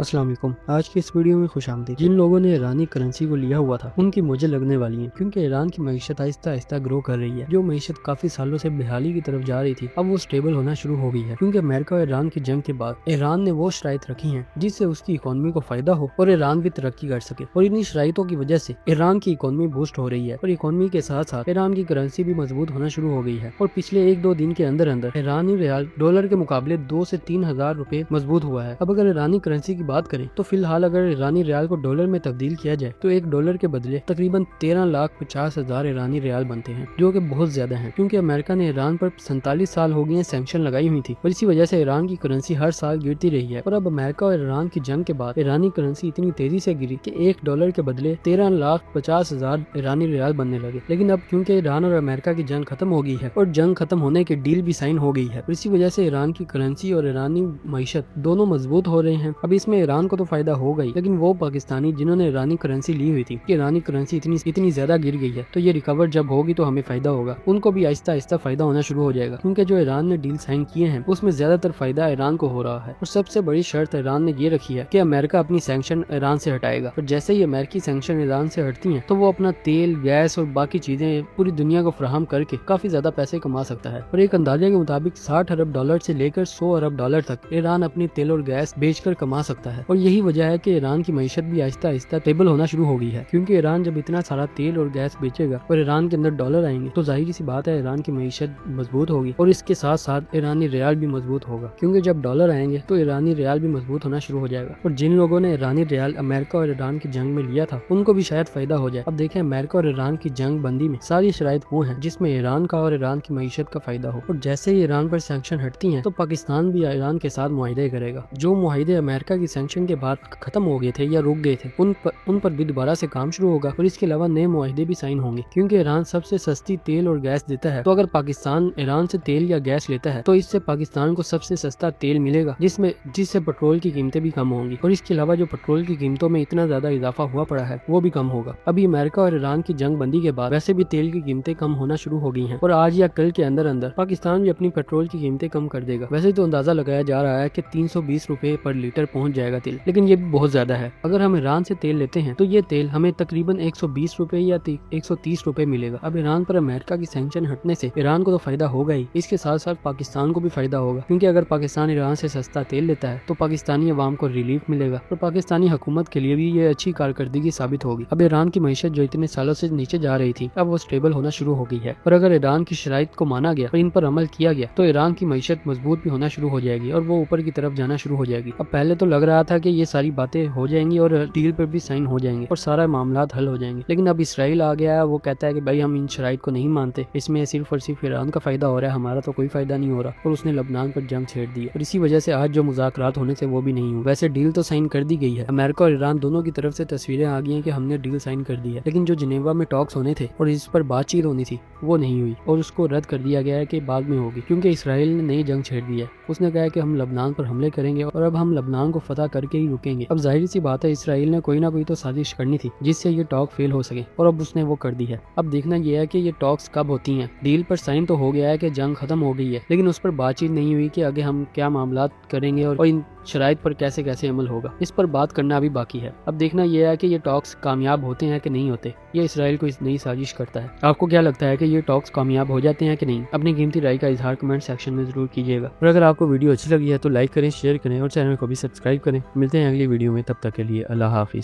अस्सलाम वालेकुम। आज की इस वीडियो में खुशामदीद। जिन लोगों ने ईरानी करेंसी को लिया हुआ था उनकी मुझे लगने वाली है, क्योंकि ईरान की मईशत आहिस्ता आहिस्ता ग्रो कर रही है। जो मईशत काफी सालों से बेहाली की तरफ जा रही थी, अब वो स्टेबल होना शुरू हो गई है, क्योंकि अमेरिका और ईरान की जंग के बाद ईरान ने वो शराइत रखी है जिससे उसकी इकोनॉमी को फायदा हो और ईरान भी तरक्की कर सके। और इन्हीं शराइतों की वजह से ईरान की इकोनॉमी बूस्ट हो रही है और इकोनॉमी के साथ साथ ईरान की करेंसी भी मजबूत होना शुरू हो गई है। और पिछले 1-2 दिन के अंदर अंदर ईरानी रियाल डॉलर के मुकाबले 2 से 3 हजार रुपए मजबूत हुआ है। अब अगर ईरानी करेंसी की बात करें तो फिलहाल अगर ईरानी रियाल को डॉलर में तब्दील किया जाए तो एक डॉलर के बदले तकरीबन 13,50,000 ईरानी रियाल बनते हैं, जो कि बहुत ज्यादा है, क्योंकि अमेरिका ने ईरान पर 47 साल हो गए सैंक्शन लगाई हुई थी और इसी वजह से ईरान की करेंसी हर साल गिरती रही है। और अब अमेरिका और ईरान की जंग के बाद ईरानी करेंसी इतनी तेजी से गिरी कि एक डॉलर के बदले 13,50,000 ईरानी रियाल बनने लगे। लेकिन अब क्योंकि ईरान और अमेरिका की जंग खत्म हो गई है और जंग खत्म होने की डील भी साइन हो गई है, इसी वजह से ईरान की करेंसी और ईरानी मईशत दोनों मजबूत हो रहे हैं। अब इसमें ईरान को तो फायदा होगा ही, लेकिन वो पाकिस्तानी जिन्होंने ईरानी करेंसी ली हुई थी कि ईरानी करेंसी इतनी ज्यादा गिर गई है तो ये रिकवर जब होगी तो हमें फायदा होगा, उनको भी आहिस्ता आहिस्ता फायदा होना शुरू हो जाएगा, क्योंकि जो ईरान ने डील साइन किए हैं उसमें ज्यादातर फायदा ईरान को हो रहा है। और सबसे बड़ी शर्त ईरान ने ये रखी है कि अमेरिका अपनी सैंक्शन ईरान से हटाएगा, और जैसे ही अमेरिकी सैंक्शन ईरान से हटती हैं तो वो अपना तेल, गैस और बाकी चीजें पूरी दुनिया को फराहम करके काफी ज्यादा पैसे कमा सकता है। और एक अंदाजे के मुताबिक 60 अरब डॉलर से लेकर 100 अरब डॉलर तक ईरान अपनी तेल और गैस बेचकर कमा सकता है। और यही वजह है कि ईरान की मईशत भी आहिस्ता आहिस्ता स्टेबल होना शुरू हो गई है, क्योंकि ईरान जब इतना सारा तेल और गैस बेचेगा और ईरान के अंदर डॉलर आएंगे तो जाहिर सी बात है ईरान की मईशत मजबूत होगी और इसके साथ साथ ईरानी रियाल भी मजबूत होगा, क्योंकि जब डॉलर आएंगे तो ईरानी रियाल भी मजबूत होना शुरू हो जाएगा। और जिन लोगों ने ईरानी रियाल अमेरिका और ईरान की जंग में लिया था उनको भी शायद फायदा हो जाए। अब देखें, अमेरिका और ईरान की जंग बंदी में सारी शराइत वो है जिसमें ईरान का और ईरान की मईशत का फायदा हो। और जैसे ही ईरान पर सैंक्शन हटती है तो पाकिस्तान भी ईरान के साथ मुआहिदे करेगा। जो मुआहिदे अमेरिका की सैंक्शन के बाद खत्म हो गए थे या रुक गए थे उन पर भी दोबारा से काम शुरू होगा। और इसके अलावा नए मुआहिदे भी साइन होंगे, क्योंकि ईरान सबसे सस्ती तेल और गैस देता है। तो अगर पाकिस्तान ईरान से तेल या गैस लेता है तो इससे पाकिस्तान को सबसे सस्ता तेल मिलेगा, जिससे पेट्रोल की कीमतें भी कम होंगी। और इसके अलावा जो पेट्रोल की कीमतों में इतना ज्यादा इजाफा हुआ पड़ा है वो भी कम होगा। अभी अमेरिका और ईरान की जंग बंदी के बाद वैसे भी तेल की कीमतें कम होना शुरू हो गई हैं और आज या कल के अंदर अंदर पाकिस्तान भी अपनी पेट्रोल की कीमतें कम कर देगा। वैसे तो अंदाजा लगाया जा रहा है कि 320 रुपए पर लीटर पहुंच जाएगा तेल, लेकिन ये भी बहुत ज्यादा है। अगर हम ईरान से तेल लेते हैं तो ये तेल हमें तकरीबन 120 रुपए या 130 रुपए मिलेगा। अब ईरान पर अमेरिका की सैंक्शन हटने से ईरान को तो फायदा होगा ही, इसके साथ साथ पाकिस्तान को भी फायदा होगा, क्योंकि अगर पाकिस्तान ईरान से सस्ता तेल लेता है तो पाकिस्तानी अवाम को रिलीफ मिलेगा और पाकिस्तानी हुकूमत के लिए भी ये अच्छी कारकर्दगी साबित होगी। अब ईरान की मईशत जो इतने सालों से नीचे जा रही थी अब वो स्टेबल होना शुरू हो गई है। और अगर ईरान की शराइत को माना गया और इन पर अमल किया गया तो ईरान की मईशत मजबूत भी होना शुरू हो जाएगी और वो ऊपर की तरफ जाना शुरू हो जाएगी। अब पहले तो लग रहा था कि ये सारी बातें हो जाएंगी और डील पर भी साइन हो जाएंगे और सारा मामला हल हो जाएंगे, लेकिन अब इसराइल आ गया है। वो कहता है कि भाई हम इन शराइत को नहीं मानते, इसमें सिर्फ और सिर्फ ईरान का फायदा हो रहा है, हमारा तो कोई फायदा नहीं हो रहा। और उसने लबनान पर जंग छेड़ दी और इसी वजह से आज जो मुज़ाकरात होने से वो भी नहीं हुए। वैसे डील तो साइन कर दी गई है, अमेरिका और ईरान दोनों की तरफ से तस्वीरें आ गई हैं कि हमने डील साइन कर दी है, लेकिन जो जिनेवा में टॉक्स होने थे और इस पर बातचीत होनी थी वो नहीं हुई और उसको रद्द कर दिया गया है कि बाद में होगी, क्योंकि इसराइल ने नई जंग छेड़ दी है। उसने कहा है कि हम लबनान पर हमले करेंगे और अब हम लबनान को फतह करके ही रुकेंगे। अब जाहिर सी बात है इसराइल ने कोई ना कोई तो साजिश करनी थी जिससे ये टॉक फेल हो सके और अब उसने वो कर दी है। अब देखना यह है कि ये टॉक्स कब होती हैं। डील पर साइन तो हो गया है कि जंग खत्म हो गई है, लेकिन उस पर बातचीत नहीं हुई कि आगे हम क्या मामला करेंगे और इन शराइत पर कैसे कैसे अमल होगा, इस पर बात करना अभी बाकी है। अब देखना यह है कि ये टॉक्स कामयाब होते हैं कि नहीं होते, ये इसराइल को इस नई साजिश करता है। आपको क्या लगता है कि ये टॉक्स कामयाब हो जाते हैं कि नहीं? अपनी कीमती राय का इजहार कमेंट सेक्शन में जरूर कीजिएगा। और अगर आपको वीडियो अच्छी लगी है तो लाइक करें, शेयर करें और चैनल को भी सब्सक्राइब करें। मिलते हैं अगली वीडियो में, तब तक के लिए अल्लाह हाफिज।